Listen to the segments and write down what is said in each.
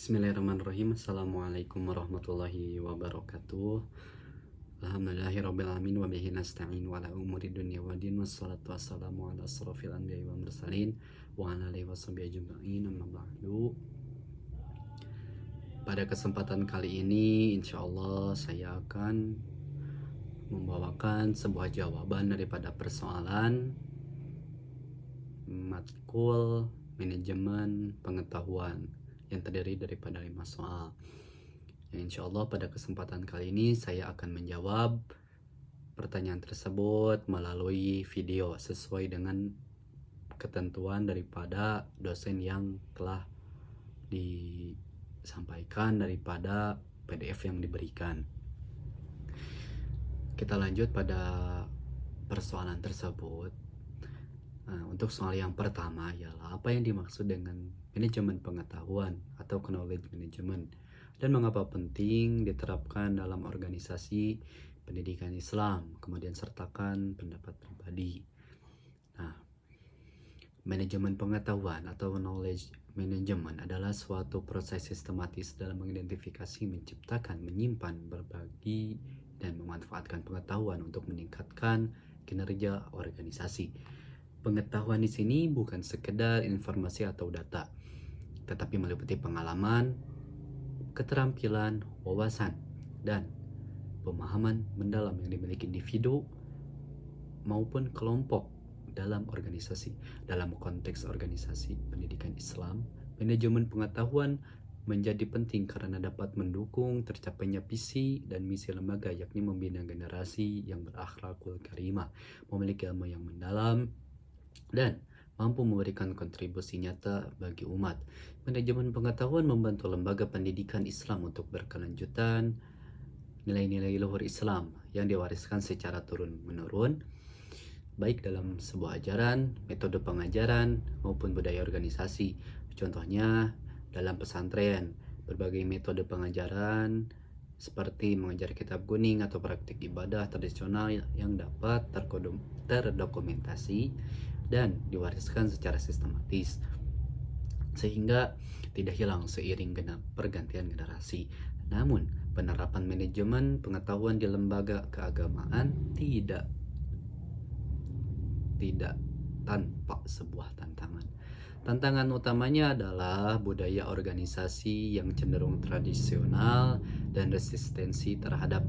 Bismillahirrahmanirrahim. Assalamualaikum warahmatullahi wabarakatuh. Alhamdulillahirabbil alamin wa bihi nasta'in wa ala umuri dunya waddin wassalatu wassalamu ala asrofil anbiya'i wal mursalin wa ala alihi washabihi ajma'in amma ba'du. Pada kesempatan kali ini insyaallah saya akan membawakan sebuah jawaban daripada persoalan matkul manajemen pengetahuan yang terdiri daripada 5 soal. Insya Allah pada kesempatan kali ini saya akan menjawab pertanyaan tersebut melalui video sesuai dengan ketentuan daripada dosen yang telah disampaikan daripada PDF yang diberikan. Kita lanjut pada persoalan tersebut. Untuk soal yang pertama ialah apa yang dimaksud dengan manajemen pengetahuan atau knowledge management dan mengapa penting diterapkan dalam organisasi pendidikan Islam, kemudian sertakan pendapat pribadi. Manajemen pengetahuan atau knowledge management adalah suatu proses sistematis dalam mengidentifikasi, menciptakan, menyimpan, berbagi, dan memanfaatkan pengetahuan untuk meningkatkan kinerja organisasi. Pengetahuan di sini bukan sekedar informasi atau data, tetapi meliputi pengalaman, keterampilan, wawasan, dan pemahaman mendalam yang dimiliki individu maupun kelompok dalam organisasi. Dalam konteks organisasi pendidikan Islam, manajemen pengetahuan menjadi penting karena dapat mendukung tercapainya visi dan misi lembaga, yakni membina generasi yang berakhlakul karimah, memiliki ilmu yang mendalam, dan mampu memberikan kontribusi nyata bagi umat. Manajemen pengetahuan membantu lembaga pendidikan Islam untuk berkelanjutan nilai-nilai luhur Islam yang diwariskan secara turun-menurun, baik dalam sebuah ajaran, metode pengajaran, maupun budaya organisasi. Contohnya dalam pesantren, berbagai metode pengajaran seperti mengajar kitab kuning atau praktik ibadah tradisional yang dapat terdokumentasi dan diwariskan secara sistematis sehingga tidak hilang seiring pergantian generasi. Namun, penerapan manajemen pengetahuan di lembaga keagamaan tidak tanpa sebuah tantangan. Tantangan utamanya adalah budaya organisasi yang cenderung tradisional dan resistensi terhadap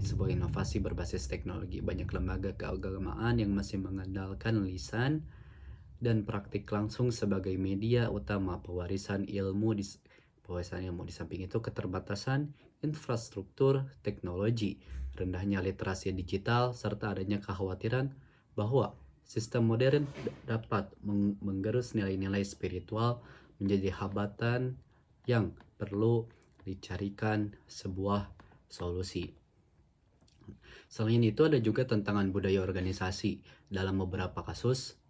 sebuah inovasi berbasis teknologi. Banyak lembaga keagamaan yang masih mengandalkan lisan dan praktik langsung sebagai media utama pewarisan ilmu. Di samping itu, keterbatasan infrastruktur teknologi, rendahnya literasi digital, serta adanya kekhawatiran bahwa sistem modern dapat menggerus nilai-nilai spiritual menjadi hambatan yang perlu dicarikan sebuah solusi. Selain itu, ada juga tantangan budaya organisasi. Dalam beberapa kasus,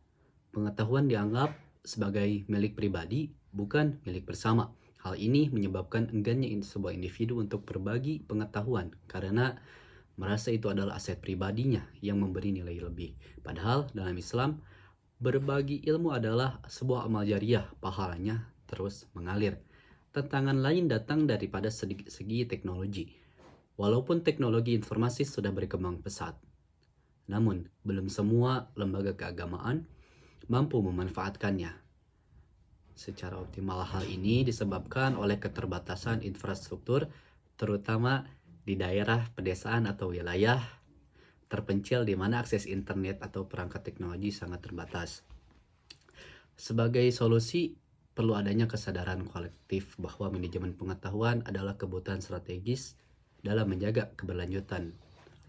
pengetahuan dianggap sebagai milik pribadi, bukan milik bersama. Hal ini menyebabkan enggannya sebuah individu untuk berbagi pengetahuan karena merasa itu adalah aset pribadinya yang memberi nilai lebih. Padahal dalam Islam, berbagi ilmu adalah sebuah amal jariah, pahalanya terus mengalir. Tantangan lain datang daripada segi teknologi. Walaupun teknologi informasi sudah berkembang pesat, namun belum semua lembaga keagamaan mampu memanfaatkannya secara optimal. Hal ini disebabkan oleh keterbatasan infrastruktur, terutama di daerah pedesaan atau wilayah terpencil di mana akses internet atau perangkat teknologi sangat terbatas. Sebagai solusi, perlu adanya kesadaran kolektif bahwa manajemen pengetahuan adalah kebutuhan strategis dalam menjaga keberlanjutan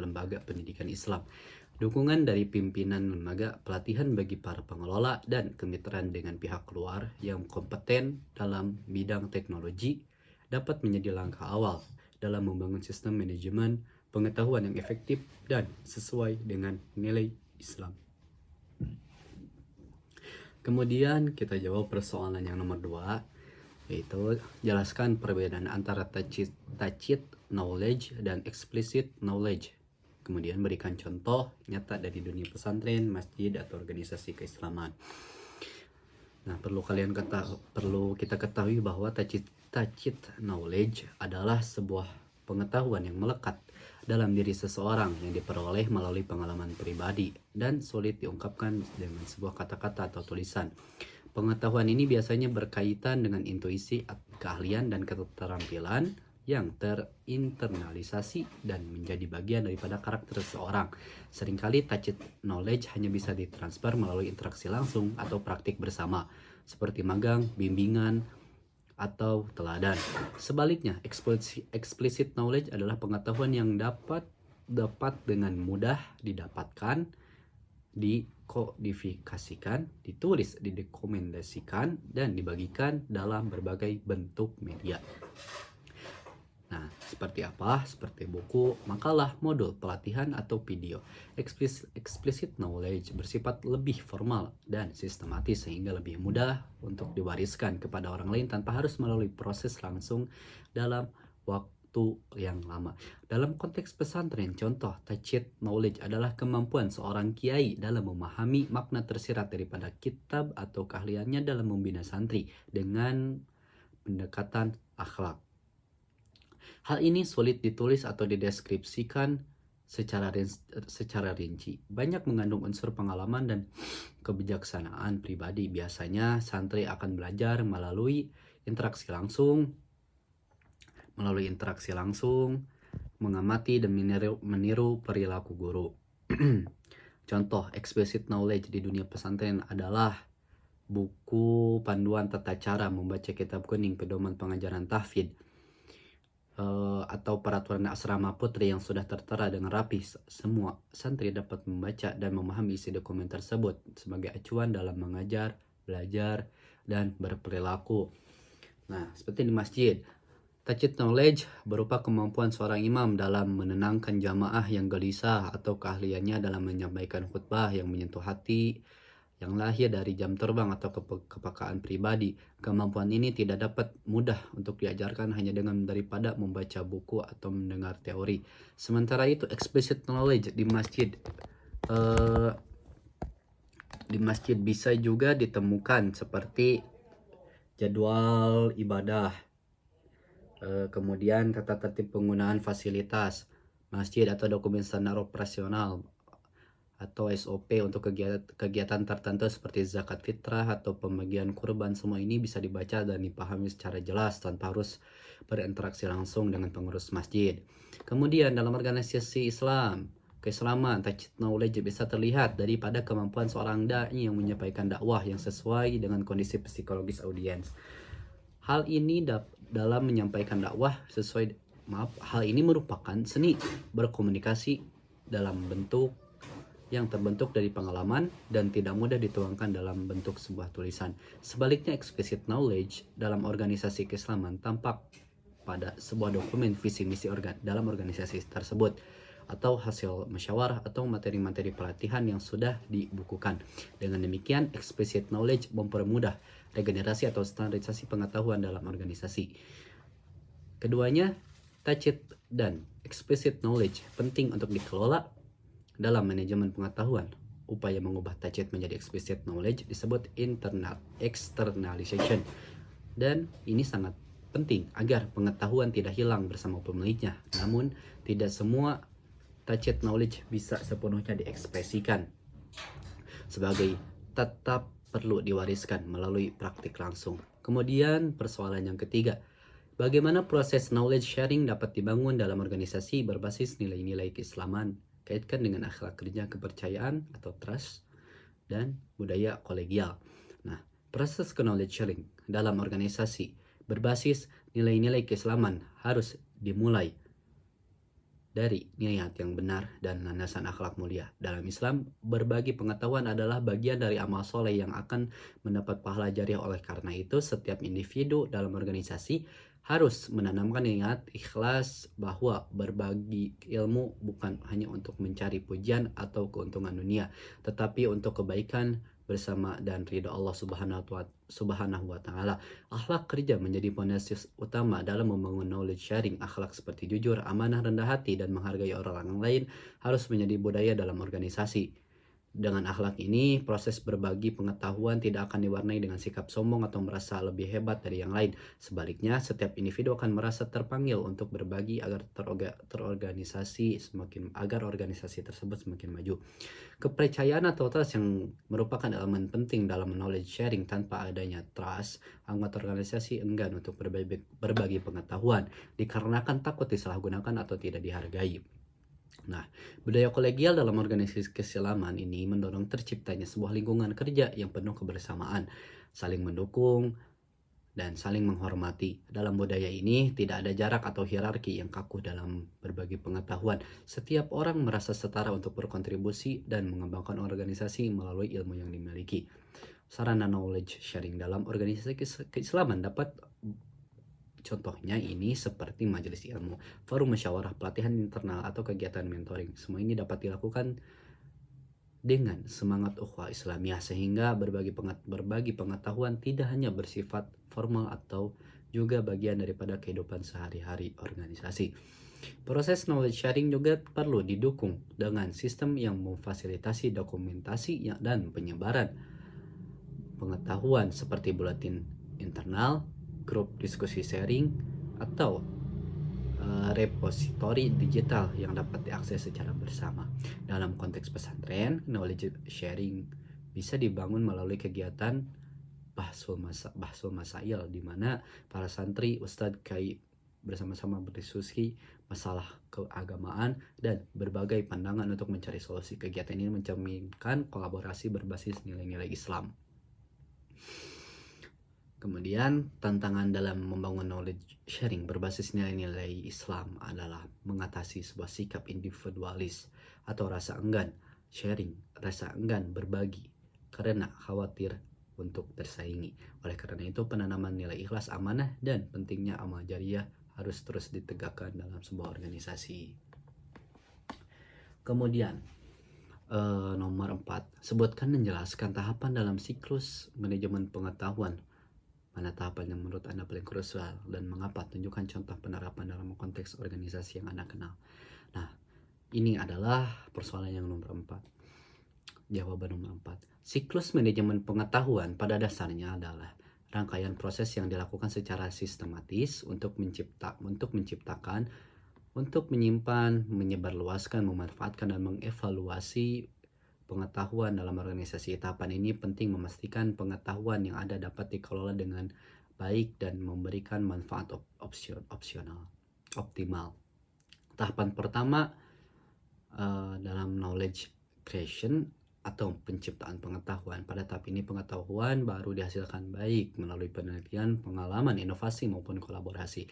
lembaga pendidikan Islam. Dukungan dari pimpinan lembaga, pelatihan bagi para pengelola, dan kemitraan dengan pihak luar yang kompeten dalam bidang teknologi dapat menjadi langkah awal dalam membangun sistem manajemen pengetahuan yang efektif dan sesuai dengan nilai Islam. Kemudian kita jawab persoalan yang nomor 2, yaitu jelaskan perbedaan antara tacit knowledge dan explicit knowledge. Kemudian berikan contoh nyata dari dunia pesantren, masjid, atau organisasi keislaman. Nah, perlu kita ketahui bahwa tacit knowledge adalah sebuah pengetahuan yang melekat dalam diri seseorang yang diperoleh melalui pengalaman pribadi dan sulit diungkapkan dengan sebuah kata-kata atau tulisan. Pengetahuan ini biasanya berkaitan dengan intuisi, keahlian, dan keterampilan yang terinternalisasi dan menjadi bagian daripada karakter seseorang. Seringkali tacit knowledge hanya bisa ditransfer melalui interaksi langsung atau praktik bersama, seperti magang, bimbingan, atau teladan. Sebaliknya, explicit knowledge adalah pengetahuan yang dapat dengan mudah didapatkan, dikodifikasikan, ditulis, didokumentasikan, dan dibagikan dalam berbagai bentuk media. Nah, seperti apa? Seperti buku, makalah, modul, pelatihan, atau video. Explicit knowledge bersifat lebih formal dan sistematis sehingga lebih mudah untuk diwariskan kepada orang lain tanpa harus melalui proses langsung dalam waktu yang lama. Dalam konteks pesantren, contoh tacit knowledge adalah kemampuan seorang kiai dalam memahami makna tersirat daripada kitab atau keahliannya dalam membina santri dengan pendekatan akhlak. Hal ini sulit ditulis atau dideskripsikan secara rinci. Banyak mengandung unsur pengalaman dan kebijaksanaan pribadi. Biasanya santri akan belajar melalui interaksi langsung, mengamati dan meniru perilaku guru. Contoh explicit knowledge di dunia pesantren adalah buku panduan tata cara membaca kitab kuning pedoman pengajaran tahfidz, atau peraturan asrama putri yang sudah tertera dengan rapi. Semua santri dapat membaca dan memahami isi dokumen tersebut sebagai acuan dalam mengajar, belajar, dan berperilaku. Nah, seperti di masjid, tacit knowledge berupa kemampuan seorang imam dalam menenangkan jamaah yang gelisah atau keahliannya dalam menyampaikan khutbah yang menyentuh hati yang lahir dari jam terbang atau kepekaan pribadi. Kemampuan ini tidak dapat mudah untuk diajarkan hanya dengan daripada membaca buku atau mendengar teori. Sementara itu, explicit knowledge di masjid bisa juga ditemukan seperti jadwal ibadah, kemudian tata tertib penggunaan fasilitas masjid atau dokumen standar operasional atau SOP untuk kegiatan tertentu seperti zakat fitrah atau pembagian kurban. Semua ini bisa dibaca dan dipahami secara jelas tanpa harus berinteraksi langsung dengan pengurus masjid. Kemudian dalam organisasi keislaman, tacit knowledge bisa terlihat daripada kemampuan seorang dai yang menyampaikan dakwah yang sesuai dengan kondisi psikologis audiens. Hal ini dalam menyampaikan dakwah hal ini merupakan seni berkomunikasi dalam bentuk yang terbentuk dari pengalaman dan tidak mudah dituangkan dalam bentuk sebuah tulisan. Sebaliknya, explicit knowledge dalam organisasi keislaman tampak pada sebuah dokumen visi misi dalam organisasi tersebut atau hasil musyawarah atau materi-materi pelatihan yang sudah dibukukan. Dengan demikian, explicit knowledge mempermudah regenerasi atau standarisasi pengetahuan dalam organisasi. Keduanya, tacit dan explicit knowledge penting untuk dikelola dalam manajemen pengetahuan. Upaya mengubah tacit menjadi explicit knowledge disebut externalization, dan ini sangat penting agar pengetahuan tidak hilang bersama pemiliknya. Namun, tidak semua tacit knowledge bisa sepenuhnya diekspresikan sebagai tetap perlu diwariskan melalui praktik langsung. Kemudian persoalan yang ketiga, bagaimana proses knowledge sharing dapat dibangun dalam organisasi berbasis nilai-nilai keislaman, kaitkan dengan akhlak kerja, kepercayaan atau trust, dan budaya kolegial. Nah, proses knowledge sharing dalam organisasi berbasis nilai-nilai keislaman harus dimulai dari niat yang benar dan landasan akhlak mulia. Dalam Islam, berbagi pengetahuan adalah bagian dari amal soleh yang akan mendapat pahala jariah. Oleh karena itu, setiap individu dalam organisasi harus menanamkan niat ikhlas bahwa berbagi ilmu bukan hanya untuk mencari pujian atau keuntungan dunia, tetapi untuk kebaikan bersama dan ridha Allah Subhanahu wa Ta'ala. Akhlak kerja menjadi fondasi utama dalam membangun knowledge sharing. Akhlak seperti jujur, amanah, rendah hati, dan menghargai orang lain harus menjadi budaya dalam organisasi. Dengan akhlak ini, proses berbagi pengetahuan tidak akan diwarnai dengan sikap sombong atau merasa lebih hebat dari yang lain. Sebaliknya, setiap individu akan merasa terpanggil untuk berbagi agar organisasi tersebut semakin maju. Kepercayaan atau trust yang merupakan elemen penting dalam knowledge sharing. Tanpa adanya trust, anggota organisasi enggan untuk berbagi pengetahuan dikarenakan takut disalahgunakan atau tidak dihargai. Nah, budaya kolegial dalam organisasi keislaman ini mendorong terciptanya sebuah lingkungan kerja yang penuh kebersamaan, saling mendukung, dan saling menghormati. Dalam budaya ini tidak ada jarak atau hierarki yang kaku dalam berbagi pengetahuan. Setiap orang merasa setara untuk berkontribusi dan mengembangkan organisasi melalui ilmu yang dimiliki. Sarana knowledge sharing dalam organisasi keislaman dapat contohnya ini seperti majelis ilmu, forum musyawarah, pelatihan internal, atau kegiatan mentoring. Semua ini dapat dilakukan dengan semangat ukhuwah Islamiyah sehingga berbagi pengetahuan tidak hanya bersifat formal atau juga bagian daripada kehidupan sehari-hari organisasi. Proses knowledge sharing juga perlu didukung dengan sistem yang memfasilitasi dokumentasi dan penyebaran pengetahuan seperti buletin internal, grup diskusi sharing, atau repositori digital yang dapat diakses secara bersama. Dalam konteks pesantren, knowledge sharing bisa dibangun melalui kegiatan bahsul masail di mana para santri, ustadz, kiai bersama-sama berdiskusi masalah keagamaan dan berbagai pandangan untuk mencari solusi. Kegiatan ini mencerminkan kolaborasi berbasis nilai-nilai Islam. Kemudian, tantangan dalam membangun knowledge sharing berbasis nilai-nilai Islam adalah mengatasi sebuah sikap individualis atau rasa enggan sharing, rasa enggan berbagi karena khawatir untuk tersaingi. Oleh karena itu, penanaman nilai ikhlas, amanah, dan pentingnya amal jariah harus terus ditegakkan dalam sebuah organisasi. Kemudian, nomor 4, sebutkan dan jelaskan tahapan dalam siklus manajemen pengetahuan. Mana tahapan yang menurut Anda paling krusial dan mengapa? Tunjukkan contoh penerapan dalam konteks organisasi yang Anda kenal. Nah, ini adalah persoalan yang nomor 4. Jawaban nomor 4. Siklus manajemen pengetahuan pada dasarnya adalah rangkaian proses yang dilakukan secara sistematis untuk menciptakan, untuk menyimpan, menyebarluaskan, memanfaatkan, dan mengevaluasi pengetahuan dalam organisasi. Tahapan ini penting memastikan pengetahuan yang ada dapat dikelola dengan baik dan memberikan manfaat optimal. Tahapan pertama dalam knowledge creation atau penciptaan pengetahuan. Pada tahap ini pengetahuan baru dihasilkan baik melalui penelitian, pengalaman, inovasi maupun kolaborasi.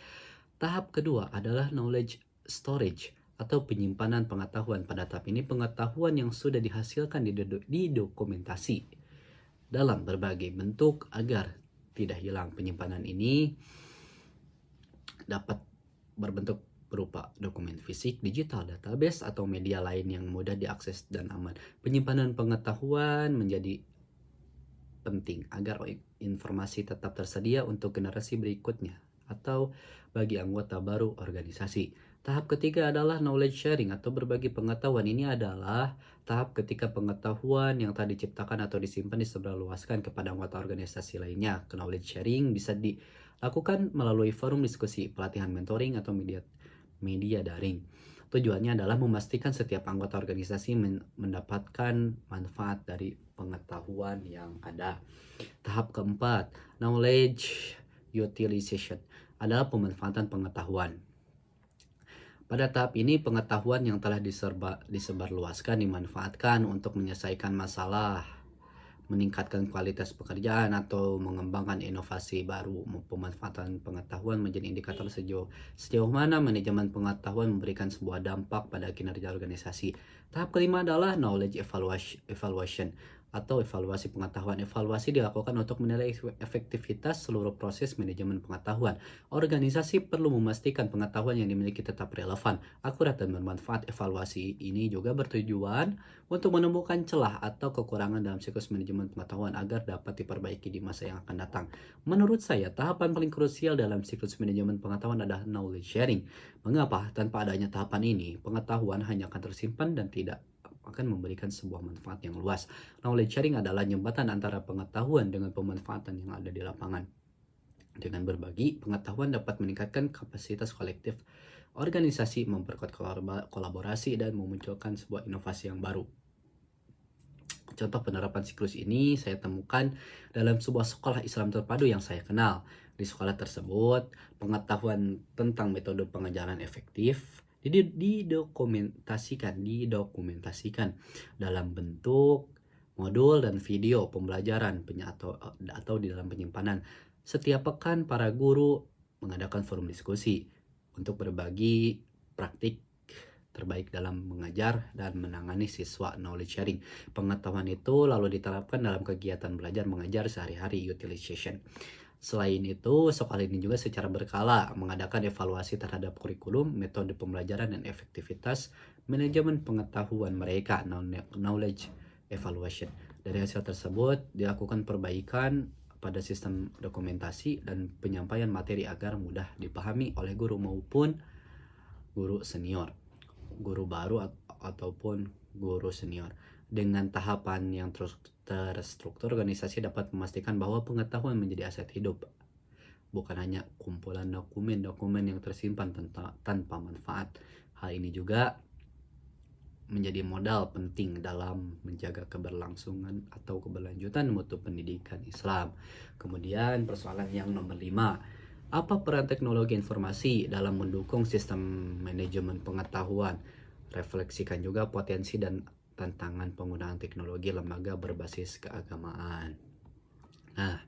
Tahap kedua adalah knowledge storage atau penyimpanan pengetahuan. Pada tahap ini pengetahuan yang sudah dihasilkan didokumentasi dalam berbagai bentuk agar tidak hilang. Penyimpanan ini dapat berbentuk berupa dokumen fisik, digital, database, atau media lain yang mudah diakses dan aman. Penyimpanan pengetahuan menjadi penting agar informasi tetap tersedia untuk generasi berikutnya atau bagi anggota baru organisasi. Tahap ketiga adalah knowledge sharing atau berbagi pengetahuan. Ini adalah tahap ketika pengetahuan yang telah diciptakan atau disimpan disebarluaskan kepada anggota organisasi lainnya. Knowledge sharing bisa dilakukan melalui forum diskusi, pelatihan mentoring, atau media daring. Tujuannya adalah memastikan setiap anggota organisasi mendapatkan manfaat dari pengetahuan yang ada. Tahap keempat, knowledge utilization adalah pemanfaatan pengetahuan. Pada tahap ini pengetahuan yang telah disebarluaskan dimanfaatkan untuk menyelesaikan masalah, meningkatkan kualitas pekerjaan, atau mengembangkan inovasi baru. Pemanfaatan pengetahuan menjadi indikator sejauh mana manajemen pengetahuan memberikan sebuah dampak pada kinerja organisasi. Tahap kelima adalah knowledge evaluation atau evaluasi pengetahuan. Evaluasi dilakukan untuk menilai efektivitas seluruh proses manajemen pengetahuan. Organisasi perlu memastikan pengetahuan yang dimiliki tetap relevan, akurat, dan bermanfaat. Evaluasi ini juga bertujuan untuk menemukan celah atau kekurangan dalam siklus manajemen pengetahuan agar dapat diperbaiki di masa yang akan datang. Menurut saya, tahapan paling krusial dalam siklus manajemen pengetahuan adalah knowledge sharing. Mengapa? Tanpa adanya tahapan ini, pengetahuan hanya akan tersimpan dan tidak akan memberikan sebuah manfaat yang luas. Knowledge sharing adalah jembatan antara pengetahuan dengan pemanfaatan yang ada di lapangan. Dengan berbagi, pengetahuan dapat meningkatkan kapasitas kolektif organisasi, memperkuat kolaborasi, dan memunculkan sebuah inovasi yang baru. Contoh penerapan siklus ini saya temukan dalam sebuah sekolah Islam terpadu yang saya kenal. Di sekolah tersebut, pengetahuan tentang metode pengajaran efektif didokumentasikan dalam bentuk modul dan video pembelajaran atau di dalam penyimpanan. Setiap pekan para guru mengadakan forum diskusi untuk berbagi praktik terbaik dalam mengajar dan menangani siswa. Knowledge sharing, pengetahuan itu lalu diterapkan dalam kegiatan belajar mengajar sehari-hari, utilization. Selain itu, sekolah ini juga secara berkala mengadakan evaluasi terhadap kurikulum, metode pembelajaran, dan efektivitas manajemen pengetahuan mereka, knowledge evaluation. Dari hasil tersebut dilakukan perbaikan pada sistem dokumentasi dan penyampaian materi agar mudah dipahami oleh guru maupun guru senior, guru baru ataupun guru senior. Dengan tahapan yang terstruktur, organisasi dapat memastikan bahwa pengetahuan menjadi aset hidup, bukan hanya kumpulan dokumen-dokumen yang tersimpan tanpa manfaat. Hal ini juga menjadi modal penting dalam menjaga keberlangsungan atau keberlanjutan mutu pendidikan Islam. Kemudian persoalan yang nomor 5, apa peran teknologi informasi dalam mendukung sistem manajemen pengetahuan? Refleksikan juga potensi dan tantangan penggunaan teknologi lembaga berbasis keagamaan. Nah,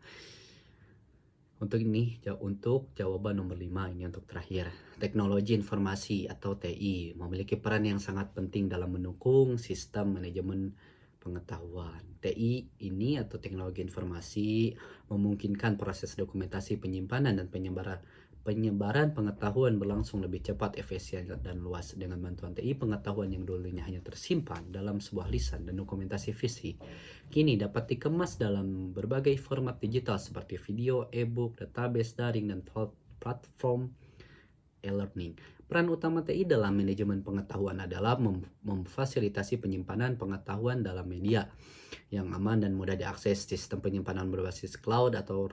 untuk jawaban nomor 5 ini untuk terakhir. Teknologi informasi atau TI memiliki peran yang sangat penting dalam mendukung sistem manajemen pengetahuan. TI ini atau teknologi informasi memungkinkan proses dokumentasi, penyimpanan, dan penyebaran pengetahuan berlangsung lebih cepat, efisien, dan luas. Dengan bantuan TI, pengetahuan yang dulunya hanya tersimpan dalam sebuah lisan dan dokumentasi fisik kini dapat dikemas dalam berbagai format digital seperti video, e-book, database daring, dan platform e-learning. Peran utama TI dalam manajemen pengetahuan adalah memfasilitasi penyimpanan pengetahuan dalam media yang aman dan mudah diakses. Sistem penyimpanan berbasis cloud atau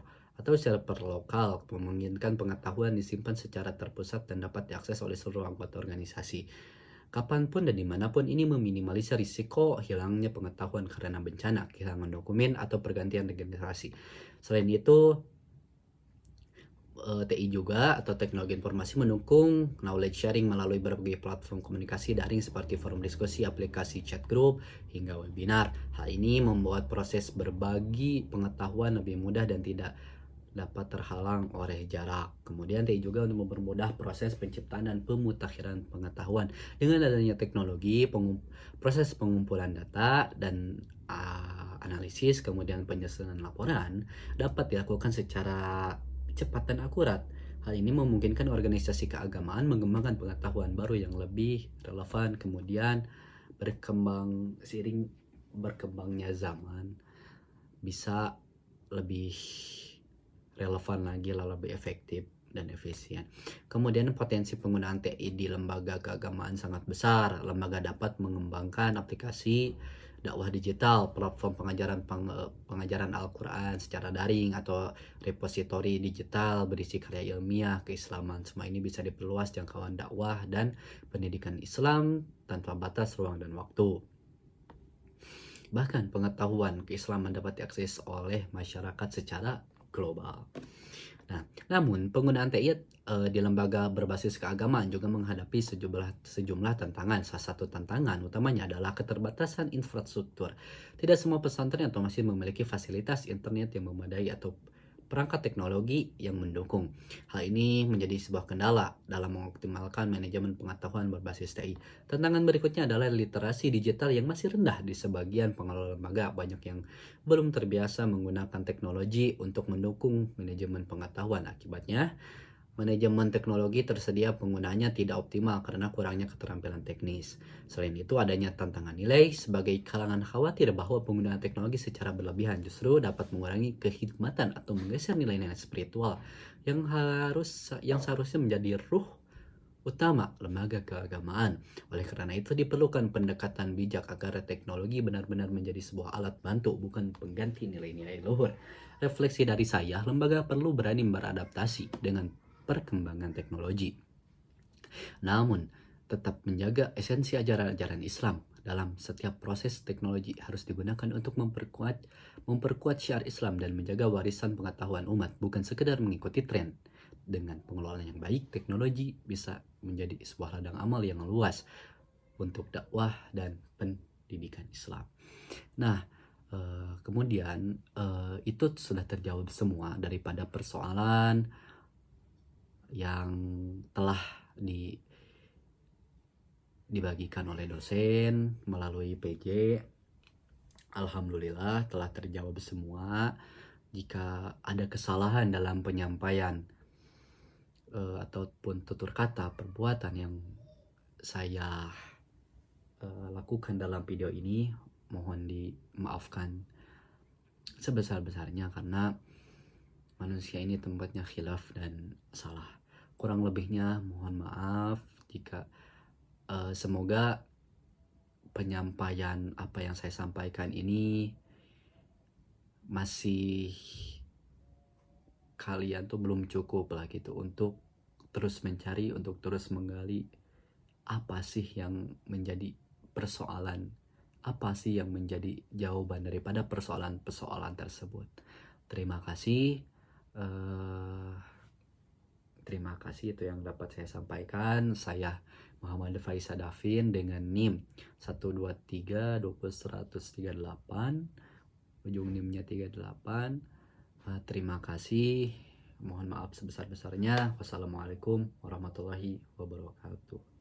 server lokal memungkinkan pengetahuan disimpan secara terpusat dan dapat diakses oleh seluruh anggota organisasi kapanpun dan dimanapun. Ini meminimalisir risiko hilangnya pengetahuan karena bencana, kehilangan dokumen, atau pergantian generasi. Selain itu, TI juga atau teknologi informasi mendukung knowledge sharing melalui berbagai platform komunikasi daring seperti forum diskusi, aplikasi chat group, hingga webinar. Hal ini membuat proses berbagi pengetahuan lebih mudah dan tidak dapat terhalang oleh jarak. Kemudian TI juga untuk mempermudah proses penciptaan dan pemutakhiran pengetahuan. Dengan adanya teknologi, proses pengumpulan data dan analisis, kemudian penyusunan laporan dapat dilakukan secara cepat dan akurat. Hal ini memungkinkan organisasi keagamaan mengembangkan pengetahuan baru yang lebih relevan. Kemudian seiring berkembangnya zaman bisa lebih relevan lagi, lebih efektif dan efisien. Kemudian potensi penggunaan TI di lembaga keagamaan sangat besar. Lembaga dapat mengembangkan aplikasi dakwah digital, platform pengajaran Al-Quran secara daring, atau repositori digital berisi karya ilmiah keislaman. Semua ini bisa diperluas jangkauan dakwah dan pendidikan Islam tanpa batas ruang dan waktu. Bahkan pengetahuan keislaman dapat diakses oleh masyarakat secara global. Nah, namun penggunaan TI di lembaga berbasis keagamaan juga menghadapi sejumlah tantangan. Salah satu tantangan utamanya adalah keterbatasan infrastruktur. Tidak semua pesantren atau masjid memiliki fasilitas internet yang memadai atau perangkat teknologi yang mendukung. Hal ini menjadi sebuah kendala dalam mengoptimalkan manajemen pengetahuan berbasis TI. Tantangan berikutnya adalah literasi digital yang masih rendah di sebagian pengelola lembaga. Banyak yang belum terbiasa menggunakan teknologi untuk mendukung manajemen pengetahuan. Akibatnya, manajemen teknologi tersedia penggunanya tidak optimal karena kurangnya keterampilan teknis. Selain itu, adanya tantangan nilai. Sebagai kalangan khawatir bahwa penggunaan teknologi secara berlebihan justru dapat mengurangi kehikmatan atau menggeser nilai-nilai spiritual yang seharusnya menjadi ruh utama lembaga keagamaan. Oleh karena itu diperlukan pendekatan bijak agar teknologi benar-benar menjadi sebuah alat bantu, bukan pengganti nilai-nilai luhur. Refleksi dari saya, lembaga perlu berani beradaptasi dengan perkembangan teknologi, namun tetap menjaga esensi ajaran-ajaran Islam. Dalam setiap proses, teknologi harus digunakan untuk memperkuat syiar Islam dan menjaga warisan pengetahuan umat, bukan sekedar mengikuti tren. Dengan pengelolaan yang baik, teknologi bisa menjadi sebuah ladang amal yang luas untuk dakwah dan pendidikan Islam. Nah, kemudian itu sudah terjawab semua daripada persoalan yang telah dibagikan oleh dosen melalui PJ. Alhamdulillah telah terjawab semua. Jika ada kesalahan dalam penyampaian ataupun tutur kata perbuatan yang saya lakukan dalam video ini, mohon dimaafkan sebesar-besarnya, karena manusia ini tempatnya khilaf dan salah. Kurang lebihnya mohon maaf. Jika semoga penyampaian apa yang saya sampaikan ini masih kalian tuh belum cukup lah gitu untuk terus mencari, untuk terus menggali apa sih yang menjadi persoalan, apa sih yang menjadi jawaban daripada persoalan-persoalan tersebut. Terima kasih. Terima kasih, itu yang dapat saya sampaikan. Saya Muhammad Faisal Davin dengan NIM 123 20138, ujung NIM-nya 38. Terima kasih. Mohon maaf sebesar-besarnya. Wassalamualaikum warahmatullahi wabarakatuh.